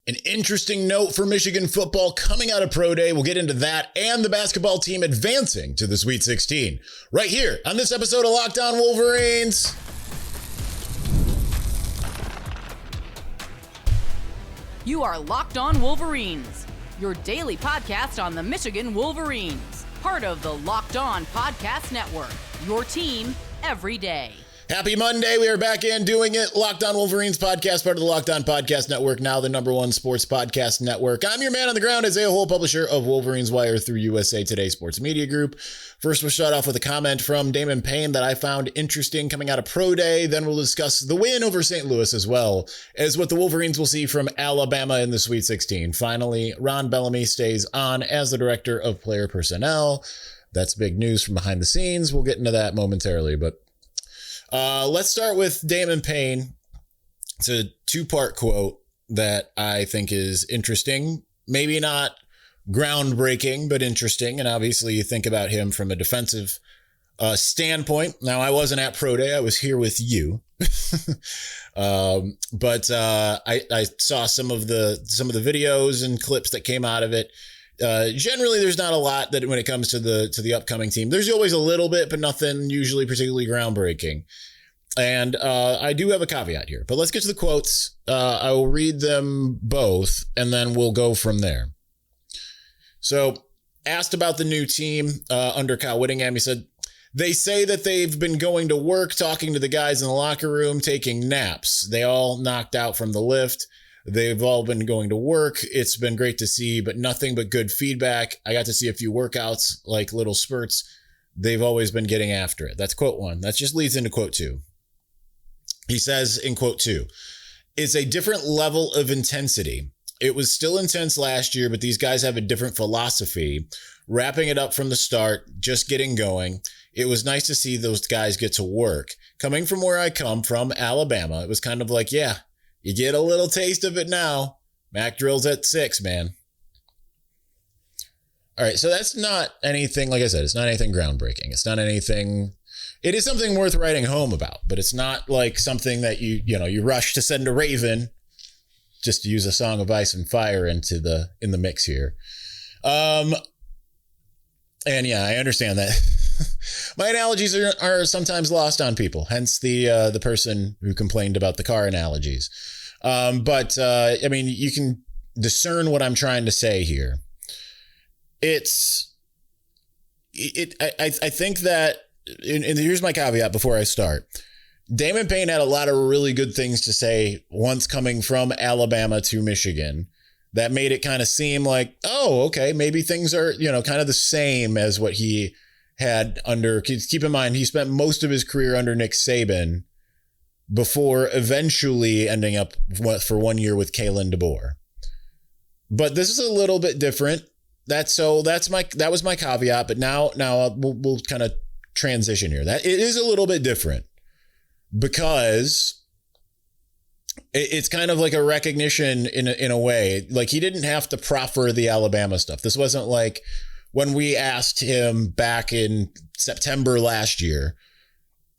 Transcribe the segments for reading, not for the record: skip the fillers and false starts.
An interesting note for Michigan football coming out of Pro Day. We'll get into that and the basketball team advancing to the Sweet 16 right here on this episode of Locked On Wolverines. You are Locked On Wolverines, your daily podcast on the Michigan Wolverines, part of the Locked On Podcast Network, your team every day. Happy Monday. We are back in doing it. Locked On Wolverines podcast, part of the Locked On Podcast Network, now the #1 sports podcast network. I'm your man on the ground, Aday, Hole, publisher of Wolverines Wire through USA Today Sports Media Group. First, we'll start off with a comment from Damon Payne that I found interesting coming out of Pro Day. Then we'll discuss the win over St. Louis, as well as what the Wolverines will see from Alabama in the Sweet 16. Finally, Ron Bellamy stays on as the director of player personnel. That's big news from behind the scenes. We'll get into that momentarily, but let's start with Damon Payne. It's a two-part quote that I think is interesting. Maybe not groundbreaking, but interesting. And obviously you think about him from a defensive standpoint. Now, I wasn't at Pro Day. I was here with you. But I saw some of the videos and clips that came out of it. Generally, there's not a lot that when it comes to the upcoming team. There's always a little bit, but nothing usually particularly groundbreaking. And I do have a caveat here, but let's get to the quotes. I will read them both, and then we'll go from there. So, asked about the new team under Kyle Whittingham, he said, "They say that they've been going to work, talking to the guys in the locker room, taking naps. They all knocked out from the lift. They've all been going to work. It's been great to see, but nothing but good feedback. I got to see a few workouts, like little spurts. They've always been getting after it." That's quote one. That just leads into quote two. He says in quote two, "It's a different level of intensity. It was still intense last year, but these guys have a different philosophy. Wrapping it up from the start, just getting going. It was nice to see those guys get to work. Coming from where I come from, Alabama, it was kind of like, yeah, you get a little taste of it now. Mac drills at 6, man." All right, so that's not anything, like I said, it's not anything groundbreaking. It's not anything, it is something worth writing home about, but it's not like something that you rush to send a Raven, just to use a Song of Ice and Fire in the mix here. And yeah, I understand that. My analogies are sometimes lost on people, hence the person who complained about the car analogies. But I mean, you can discern what I'm trying to say here. I think that, and here's my caveat before I start. Damon Payne had a lot of really good things to say once coming from Alabama to Michigan that made it kind of seem like, oh, okay, maybe things are, kind of the same as what he had under, keep in mind, he spent most of his career under Nick Saban before eventually ending up for 1 year with Lendeborg. But this is a little bit different. That was my caveat. But now we'll kind of transition here. That it is a little bit different because it's kind of like a recognition in a way. Like, he didn't have to proffer the Alabama stuff. This wasn't like when we asked him back in September last year,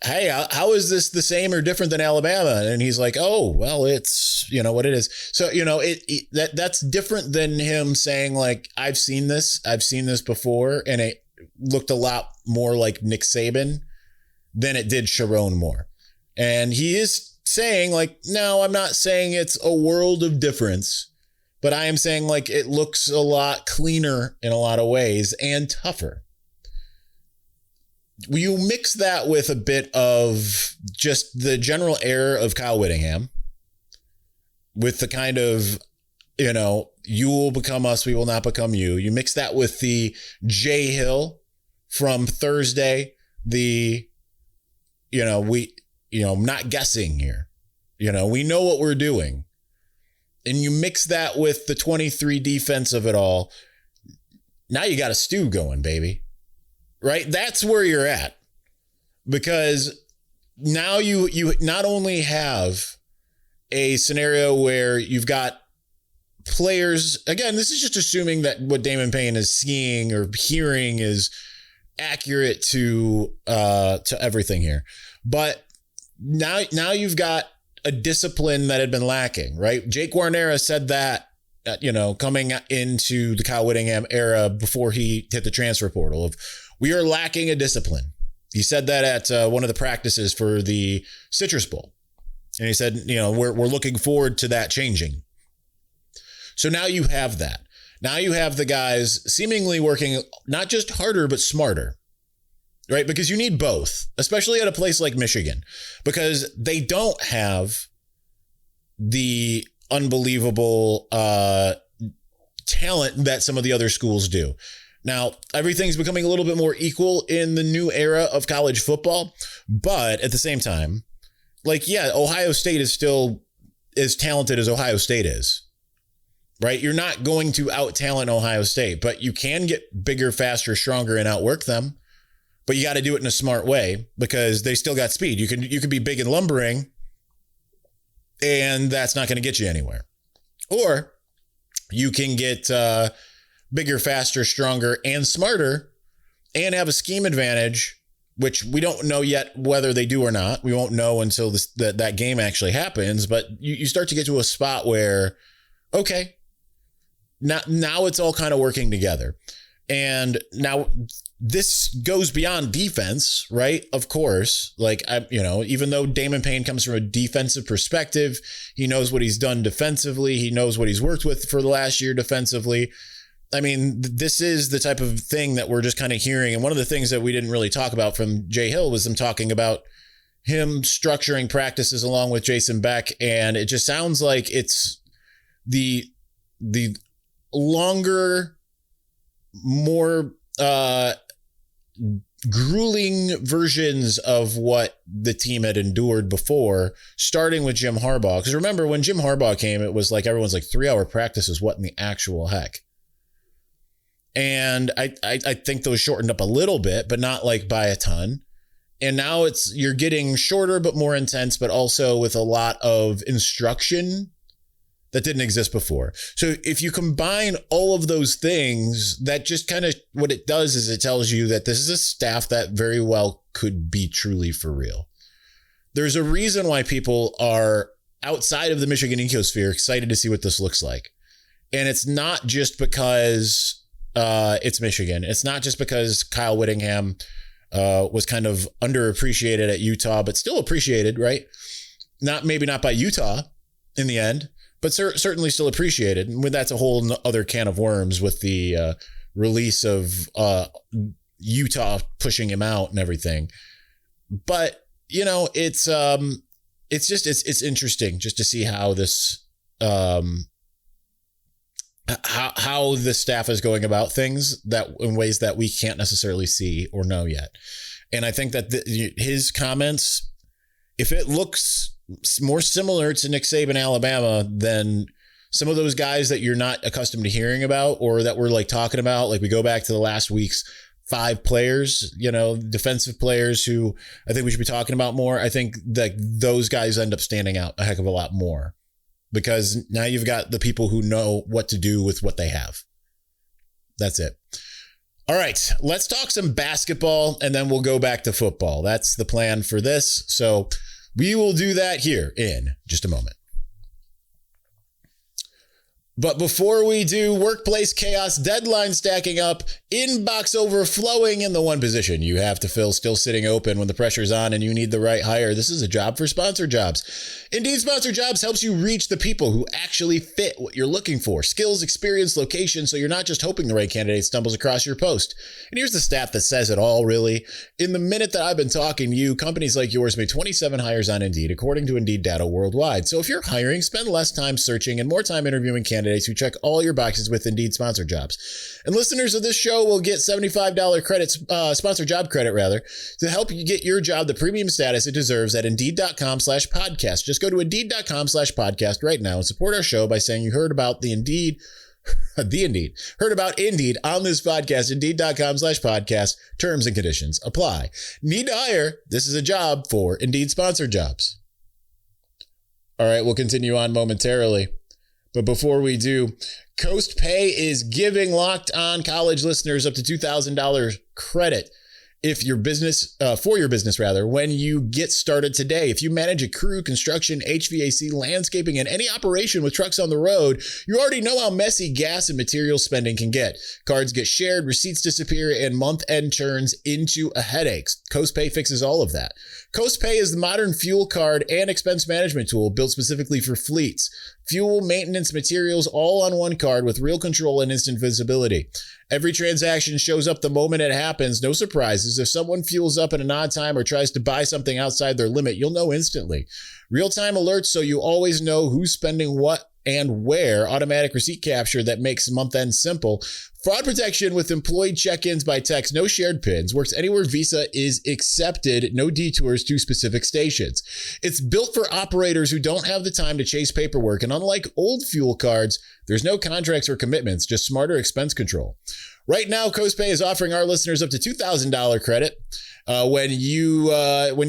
hey, how is this the same or different than Alabama? And he's like, oh, well, it's, what it is. So, that's different than him saying, like, I've seen this before. And it looked a lot more like Nick Saban than it did Sharon Moore. And he is saying, like, no, I'm not saying it's a world of difference, but I am saying, like, it looks a lot cleaner in a lot of ways and tougher. You mix that with a bit of just the general air of Kyle Whittingham with the kind of, you will become us, we will not become you. You mix that with the J Hill from Thursday, not guessing here. We know what we're doing. And you mix that with the 23 defense of it all. Now you got a stew going, baby. Right? That's where you're at. Because now you not only have a scenario where you've got players, again, this is just assuming that what Damon Payne is seeing or hearing is accurate to everything here. But now you've got a discipline that had been lacking, right? Jake Guarnera said that coming into the Kyle Whittingham era before he hit the transfer portal of we are lacking a discipline. He said that at one of the practices for the Citrus Bowl. And he said, we're looking forward to that changing. So now you have that. Now you have the guys seemingly working not just harder, but smarter, right? Because you need both, especially at a place like Michigan, because they don't have the unbelievable talent that some of the other schools do. Now, everything's becoming a little bit more equal in the new era of college football, but at the same time, Ohio State is still as talented as Ohio State is, right? You're not going to out-talent Ohio State, but you can get bigger, faster, stronger, and outwork them. But you got to do it in a smart way because they still got speed. You can be big and lumbering, and that's not going to get you anywhere. Or you can get bigger, faster, stronger, and smarter, and have a scheme advantage, which we don't know yet whether they do or not. We won't know until that game actually happens. But you start to get to a spot where, okay, now it's all kind of working together. And now this goes beyond defense, right? Of course, even though Damon Payne comes from a defensive perspective, he knows what he's done defensively. He knows what he's worked with for the last year defensively. I mean, this is the type of thing that we're just kind of hearing. And one of the things that we didn't really talk about from Jay Hill was them talking about him structuring practices along with Jason Beck. And it just sounds like it's the longer, more grueling versions of what the team had endured before, starting with Jim Harbaugh. Because remember, when Jim Harbaugh came, it was like everyone's like 3-hour practices. What in the actual heck? And I think those shortened up a little bit, but not like by a ton. And now you're getting shorter, but more intense, but also with a lot of instruction that didn't exist before. So if you combine all of those things, that just kind of what it does is it tells you that this is a staff that very well could be truly for real. There's a reason why people are outside of the Michigan ecosphere excited to see what this looks like. And it's not just because it's Michigan. It's not just because Kyle Whittingham was kind of underappreciated at Utah, but still appreciated, right? Maybe not by Utah in the end, but certainly still appreciated. And that's a whole other can of worms with the release of Utah pushing him out and everything. But it's interesting just to see how this how the staff is going about things that in ways that we can't necessarily see or know yet. And I think that his comments, if it looks more similar to Nick Saban, Alabama, than some of those guys that you're not accustomed to hearing about, or that we're talking about, we go back to the last week's 5 players, defensive players who I think we should be talking about more. I think that those guys end up standing out a heck of a lot more because now you've got the people who know what to do with what they have. That's it. All right, let's talk some basketball and then we'll go back to football. That's the plan for this. So we will do that here in just a moment. But before we do, workplace chaos, deadline stacking up, inbox overflowing in the one position you have to fill still sitting open when the pressure's on and you need the right hire. This is a job for Sponsor Jobs. Indeed, Sponsor Jobs helps you reach the people who actually fit what you're looking for. Skills, experience, location, so you're not just hoping the right candidate stumbles across your post. And here's the stat that says it all, really. In the minute that I've been talking to you, companies like yours made 27 hires on Indeed, according to Indeed data worldwide. So if you're hiring, spend less time searching and more time interviewing candidates who check all your boxes with Indeed Sponsor Jobs. And listeners of this show will get $75 credits, sponsor job credit rather, to help you get your job the premium status it deserves at Indeed.com/podcast. Just go to Indeed.com/podcast right now and support our show by saying you heard about heard about Indeed on this podcast. Indeed.com/podcast. Terms and conditions apply. Need to hire? This is a job for Indeed Sponsor Jobs. All right, we'll continue on momentarily. But before we do, Coast Pay is giving Locked On College listeners up to $2,000 credit if your business, for your business rather, when you get started today. If you manage a crew, construction, HVAC, landscaping, and any operation with trucks on the road, you already know how messy gas and material spending can get. Cards get shared, receipts disappear, and month-end turns into a headache. CoastPay fixes all of that. CoastPay is the modern fuel card and expense management tool built specifically for fleets. Fuel, maintenance, materials, all on one card with real control and instant visibility. Every transaction shows up the moment it happens, no surprises. If someone fuels up at an odd time or tries to buy something outside their limit, you'll know instantly. Real-time alerts so you always know who's spending what and where. Automatic receipt capture that makes month-end simple. Fraud protection with employee check-ins by text, no shared PINs, works anywhere Visa is accepted, no detours to specific stations. It's built for operators who don't have the time to chase paperwork, and unlike old fuel cards, there's no contracts or commitments, just smarter expense control. Right now, CoastPay is offering our listeners up to $2,000 credit when you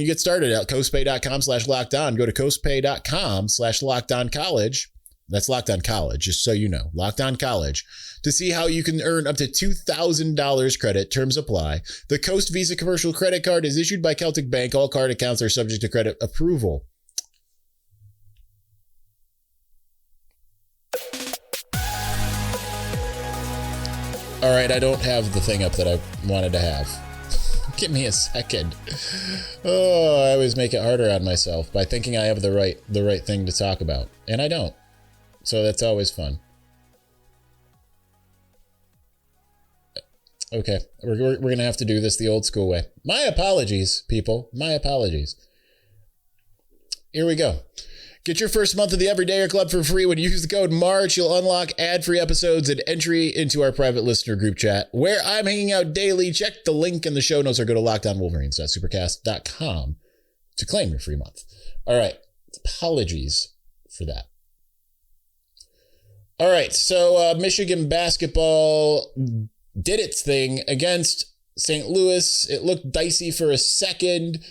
get started at coastpay.com/lockedon. Go to coastpay.com/lockedoncollege. That's Locked On College, just so you know. Locked On College. To see how you can earn up to $2,000 credit. Terms apply. The Coast Visa Commercial Credit Card is issued by Celtic Bank. All card accounts are subject to credit approval. All right, I don't have the thing up that I wanted to have. Give me a second. Oh, I always make it harder on myself by thinking I have the right thing to talk about, and I don't. So that's always fun. Okay, we're going to have to do this the old school way. My apologies, people. My apologies. Here we go. Get your first month of the Everydayer Club for free when you use the code MARCH. You'll unlock ad-free episodes and entry into our private listener group chat where I'm hanging out daily. Check the link in the show notes or go to lockedonwolverines.supercast.com to claim your free month. All right. Apologies for that. All right, so Michigan basketball did its thing against St. Louis. It looked dicey for a second,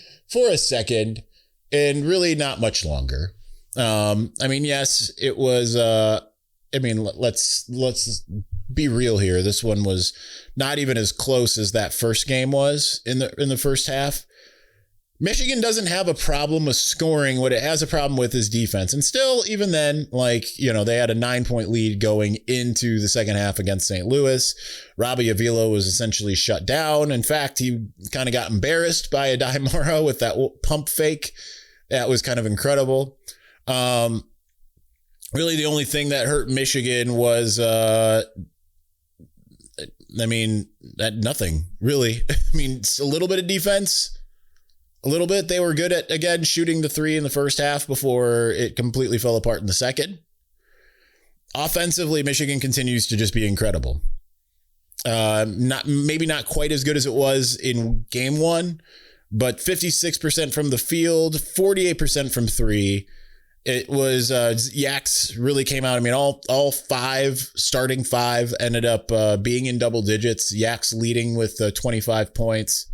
and really not much longer. Yes, it was. Let's be real here. This one was not even as close as that first game was in the first half. Michigan doesn't have a problem with scoring. What it has a problem with is defense. And still, even then, they had a 9-point lead going into the second half against St. Louis. Robbie Avila was essentially shut down. In fact, he kind of got embarrassed by Aday with that pump fake. That was kind of incredible. Really, the only thing that hurt Michigan was, nothing, really. It's a little bit of defense. A little bit. They were good at, again, shooting the three in the first half before it completely fell apart in the second. Offensively, Michigan continues to just be incredible. Not quite as good as it was in game one, but 56% from the field, 48% from three. It was Yaxel really came out. All starting five ended up being in double digits. Yaxel leading with 25 points.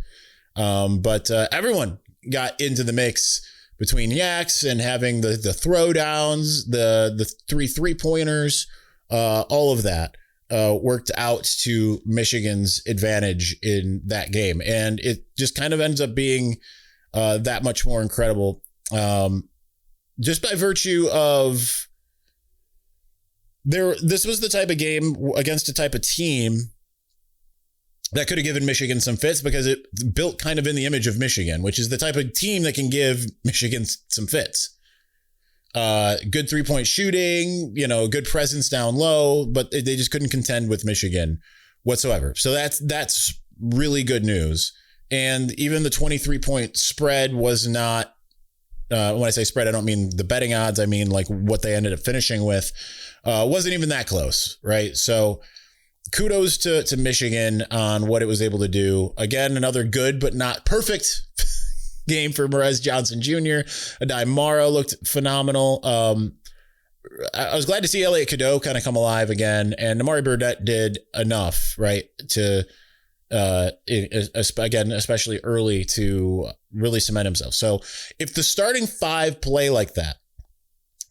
But everyone got into the mix between Yaxel and having the throwdowns, the three-pointers, all of that worked out to Michigan's advantage in that game. And it just kind of ends up being that much more incredible just by virtue of this was the type of game against a type of team that could have given Michigan some fits because it built kind of in the image of Michigan, which is the type of team that can give Michigan some fits. Good 3-point shooting, good presence down low, but they just couldn't contend with Michigan whatsoever. So that's really good news. And even the 23-point spread was not, when I say spread, I don't mean the betting odds. I mean like what they ended up finishing with wasn't even that close, right? So kudos to Michigan on what it was able to do. Again, another good but not perfect game for Morez Johnson Jr. Aday looked phenomenal. I was glad to see Elliot Cadeau kind of come alive again, and Amari Burdett did enough, right, to again, especially early, to really cement himself. So if the starting five play like that,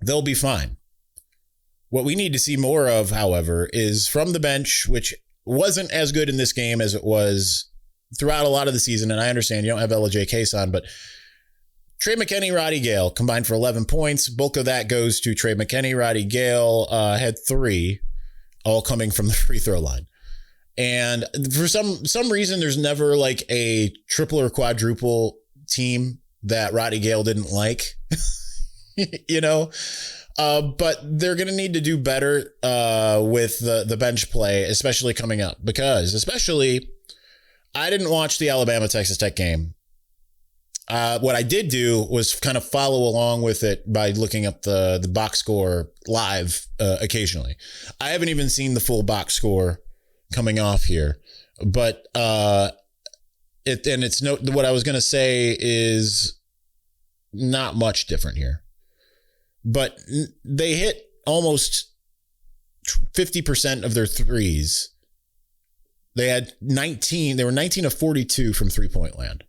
they'll be fine. What we need to see more of, however, is from the bench, which wasn't as good in this game as it was throughout a lot of the season, and I understand you don't have LJ Case on, but Trey McKinney, Roddy Gale combined for 11 points. Bulk of that goes to Trey McKinney. Roddy Gale had 3, all coming from the free throw line. And for some reason, there's never like a triple or quadruple team that Roddy Gale didn't like, you know. But they're going to need to do better with the bench play, especially coming up, because especially I didn't watch the Alabama-Texas Tech game. What I did do was kind of follow along with it by looking up the box score live occasionally. I haven't even seen the full box score coming off here, but what I was going to say is not much different here. But they hit almost 50% of their threes. They had 19. They were 19 of 42 from three-point land.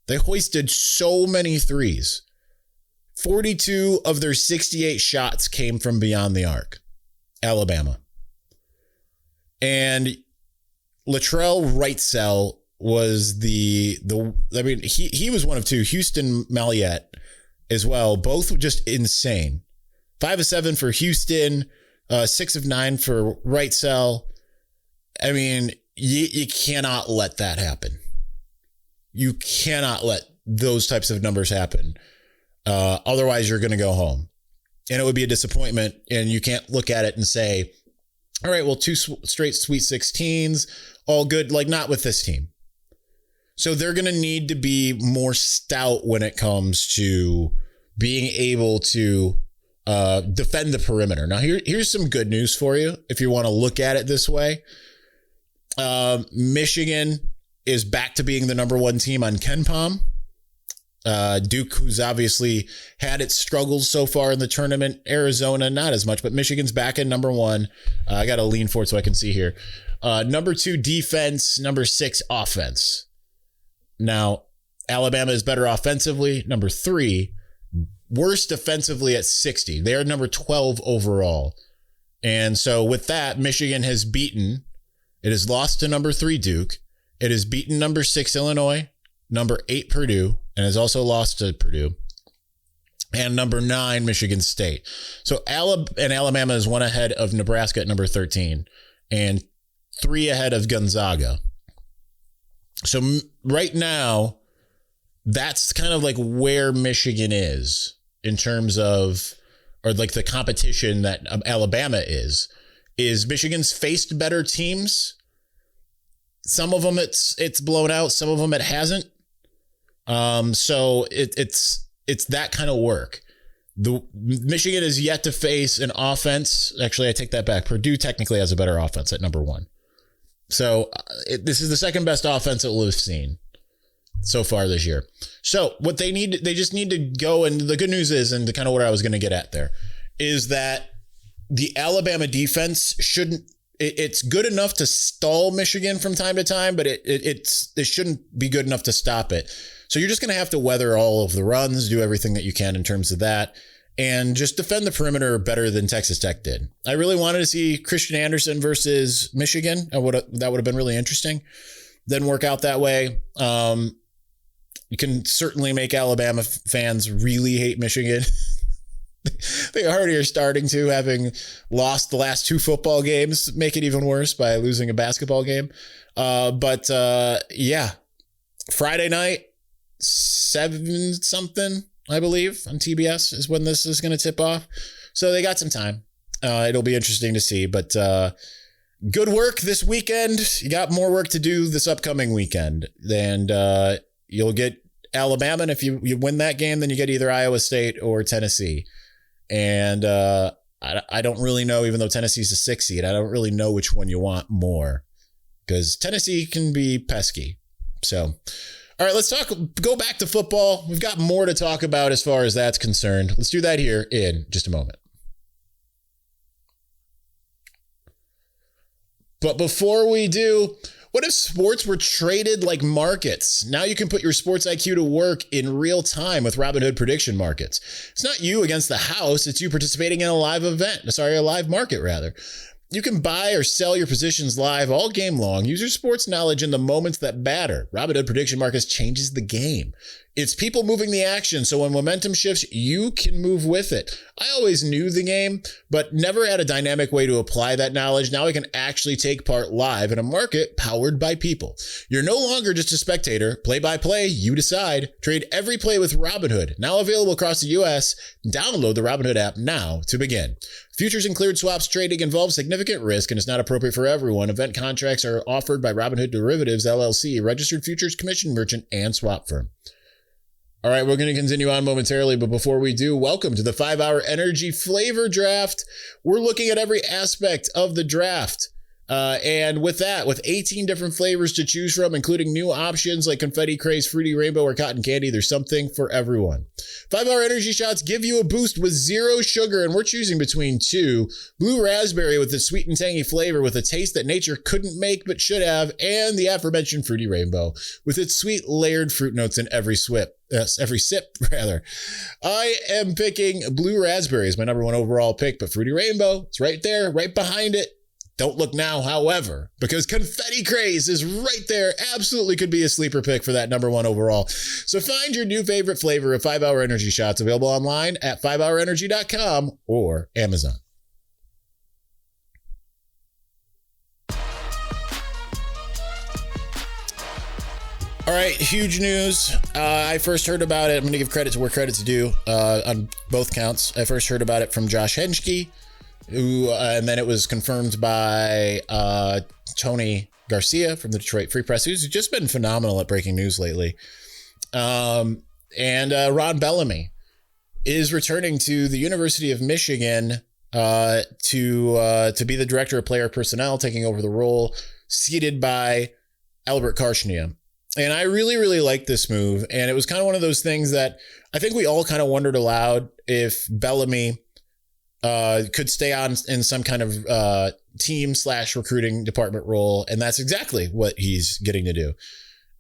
They hoisted so many threes. 42 of their 68 shots came from beyond the arc. Alabama. And Latrell Wrightsell was he was one of 2. Houston Malliette as well. Both just insane. 5 of 7 for Houston, 6 of 9 for Wrightsell. I mean, you cannot let that happen. You cannot let those types of numbers happen. Otherwise, you're going to go home. And it would be a disappointment. And you can't look at it and say, all right, well, 2 straight Sweet 16s, all good. Like, not with this team. So they're going to need to be more stout when it comes to being able to defend the perimeter. Now, here's some good news for you if you want to look at it this way. Michigan is back to being the number 1 team on KenPom. Duke, who's obviously had its struggles so far in the tournament. Arizona, not as much, but Michigan's back in number 1. I got to lean forward so I can see here. Number 2, defense. Number 6, offense. Now, Alabama is better offensively. Number 3, worse defensively at 60. They are number 12 overall. And so with that, Michigan has beaten. It has lost to number 3, Duke. It has beaten number 6, Illinois, number 8, Purdue, and has also lost to Purdue, and number 9, Michigan State. So Alabama is 1 ahead of Nebraska at number 13 and 3 ahead of Gonzaga. So right now, that's kind of like where Michigan is in terms of, or like the competition that Alabama is Michigan's faced better teams. Some of them it's blown out. Some of them it hasn't. So it's that kind of work. The Michigan is yet to face an offense. Actually, I take that back. Purdue technically has a better offense at number 1. So this is the second best offense that we've seen so far this year. So what they just need to go. And the good news is, and the kind of what I was going to get at there, is that the Alabama defense it's good enough to stall Michigan from time to time, but it shouldn't be good enough to stop it. So you're just going to have to weather all of the runs, do everything that you can in terms of that, and just defend the perimeter better than Texas Tech did. I really wanted to see Christian Anderson versus Michigan. That would have been really interesting. Didn't work out that way. You can certainly make Alabama fans really hate Michigan. They already are starting to, having lost the last 2 football games, make it even worse by losing a basketball game. But Friday night, 7 something, I believe, on TBS is when this is going to tip off. So they got some time. It'll be interesting to see. But good work this weekend. You got more work to do this upcoming weekend. And you'll get Alabama. And if you win that game, then you get either Iowa State or Tennessee. And I don't really know, even though Tennessee's a 6 seed, I don't really know which one you want more, because Tennessee can be pesky. So, all right, let's go back to football. We've got more to talk about as far as that's concerned. Let's do that here in just a moment. But before we do, what if sports were traded like markets? Now you can put your sports IQ to work in real time with Robinhood prediction markets. It's not you against the house. It's you participating in a live market rather. You can buy or sell your positions live all game long. Use your sports knowledge in the moments that matter. Robinhood Prediction Markets changes the game. It's people moving the action, so when momentum shifts, you can move with it. I always knew the game, but never had a dynamic way to apply that knowledge. Now I can actually take part live in a market powered by people. You're no longer just a spectator. Play by play, you decide. Trade every play with Robinhood. Now available across the U.S. Download the Robinhood app now to begin. Futures and cleared swaps trading involves significant risk and is not appropriate for everyone. Event contracts are offered by Robinhood Derivatives, LLC, registered futures commission merchant and swap firm. All right, we're going to continue on momentarily, but before we do, welcome to the 5-Hour Energy Flavor Draft. We're looking at every aspect of the draft. And with that, with 18 different flavors to choose from, including new options like confetti craze, fruity rainbow, or cotton candy, there's something for everyone. 5-Hour Energy Shots give you a boost with 0 sugar, and we're choosing between 2. Blue raspberry with its sweet and tangy flavor with a taste that nature couldn't make but should have, and the aforementioned fruity rainbow with its sweet layered fruit notes in every sip. I am picking blue raspberry as my number 1 overall pick, but fruity rainbow, it's right there, right behind it. Don't look now, however, because confetti craze is right there. Absolutely could be a sleeper pick for that number 1 overall. So find your new favorite flavor of 5-Hour Energy Shots available online at 5hourenergy.com or Amazon. All right, huge news. I first heard about it. I'm going to give credit to where credit's due on both counts. I first heard about it from Josh Henschke, and then it was confirmed by Tony Garcia from the Detroit Free Press, who's just been phenomenal at breaking news lately. And Ron Bellamy is returning to the University of Michigan to be the director of player personnel, taking over the role seated by Albert Karchnia. And I really, really like this move. And it was kind of one of those things that I think we all kind of wondered aloud if Bellamy could stay on in some kind of team/recruiting department role. And that's exactly what he's getting to do.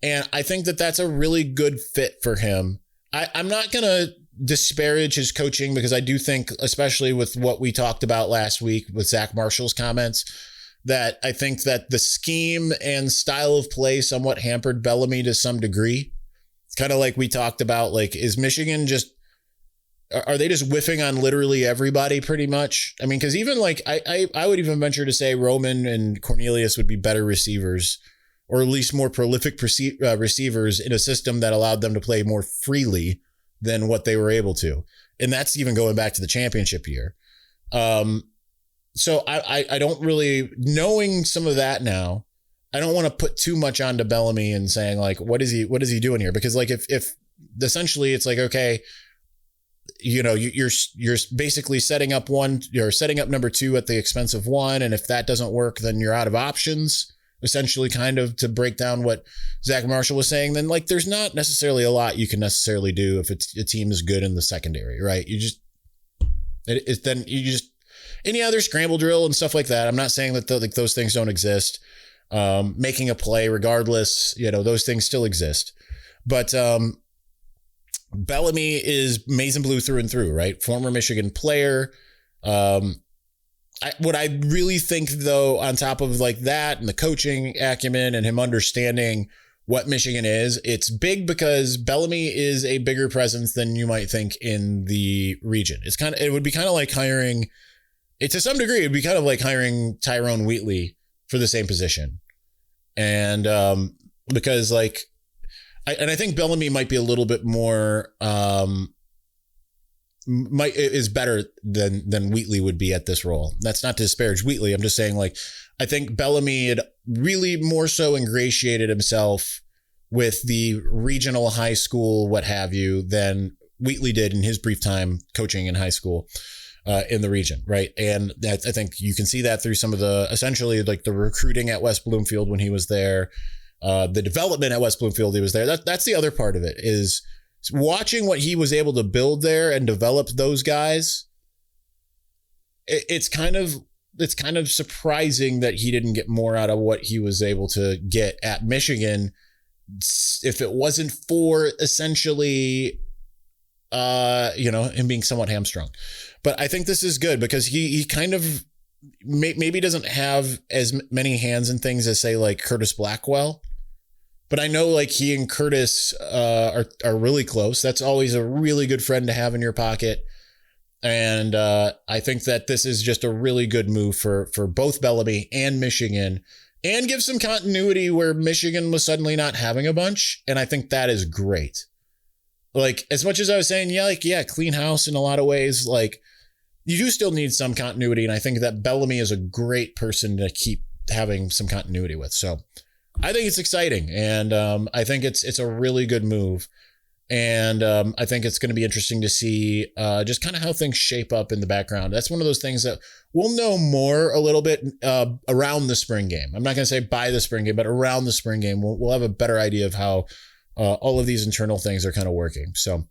And I think that that's a really good fit for him. I'm not going to disparage his coaching because I do think, especially with what we talked about last week with Zach Marshall's comments, that I think that the scheme and style of play somewhat hampered Bellamy to some degree. It's kind of like we talked about, like, is Michigan just, are they just whiffing on literally everybody pretty much? I mean, because even like, I would even venture to say Roman and Cornelius would be better receivers, or at least more prolific receivers in a system that allowed them to play more freely than what they were able to. And that's even going back to the championship year. So I don't really, knowing some of that now, I don't want to put too much onto Bellamy and saying like, what is he doing here? Because like, if essentially it's like, okay, you know, you're basically setting up number 2 at the expense of 1. And if that doesn't work, then you're out of options, essentially, kind of to break down what Zach Marshall was saying. Then like, there's not necessarily a lot you can necessarily do if a team is good in the secondary, right? Any other scramble drill and stuff like that. I'm not saying that those things don't exist. Making a play regardless, you know, those things still exist. But Bellamy is maize and blue through and through, right? Former Michigan player. What I really think, though, on top of like that and the coaching acumen and him understanding what Michigan is, it's big because Bellamy is a bigger presence than you might think in the region. It would be kind of like hiring, to some degree, it'd be kind of like hiring Tyrone Wheatley for the same position. And because like, I think Bellamy might be a little bit more, is better than Wheatley would be at this role. That's not to disparage Wheatley. I'm just saying, like, I think Bellamy had really more so ingratiated himself with the regional high school, what have you, than Wheatley did in his brief time coaching in high school in the region, right? And I think you can see that through some of the, essentially, like the recruiting at West Bloomfield when he was there, the development at West Bloomfield he was there. That's the other part of it, is watching what he was able to build there and develop those guys. It's kind of surprising that he didn't get more out of what he was able to get at Michigan, if it wasn't for essentially, him being somewhat hamstrung. But I think this is good because he kind of maybe doesn't have as many hands in things as say like Curtis Blackwell. But I know like he and Curtis are really close. That's always a really good friend to have in your pocket. And I think that this is just a really good move for both Bellamy and Michigan, and give some continuity where Michigan was suddenly not having a bunch. And I think that is great. Like, as much as I was saying, clean house in a lot of ways, like, you do still need some continuity. And I think that Bellamy is a great person to keep having some continuity with. So I think it's exciting. And I think it's a really good move. And I think it's going to be interesting to see just kind of how things shape up in the background. That's one of those things that we'll know more a little bit around the spring game. I'm not going to say by the spring game, but around the spring game, we'll have a better idea of how all of these internal things are kind of working. So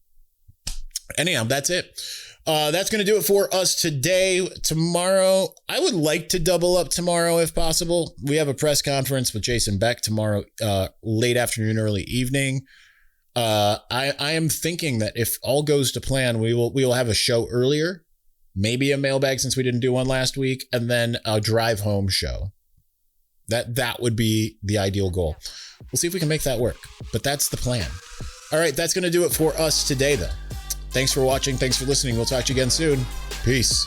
anyhow, that's it. That's going to do it for us today. Tomorrow, I would like to double up tomorrow if possible. We have a press conference with Jason Beck tomorrow, late afternoon, early evening. I am thinking that if all goes to plan, we will have a show earlier, maybe a mailbag since we didn't do one last week, and then a drive home show. That would be the ideal goal. We'll see if we can make that work, but that's the plan. All right, that's going to do it for us today, though. Thanks for watching. Thanks for listening. We'll talk to you again soon. Peace.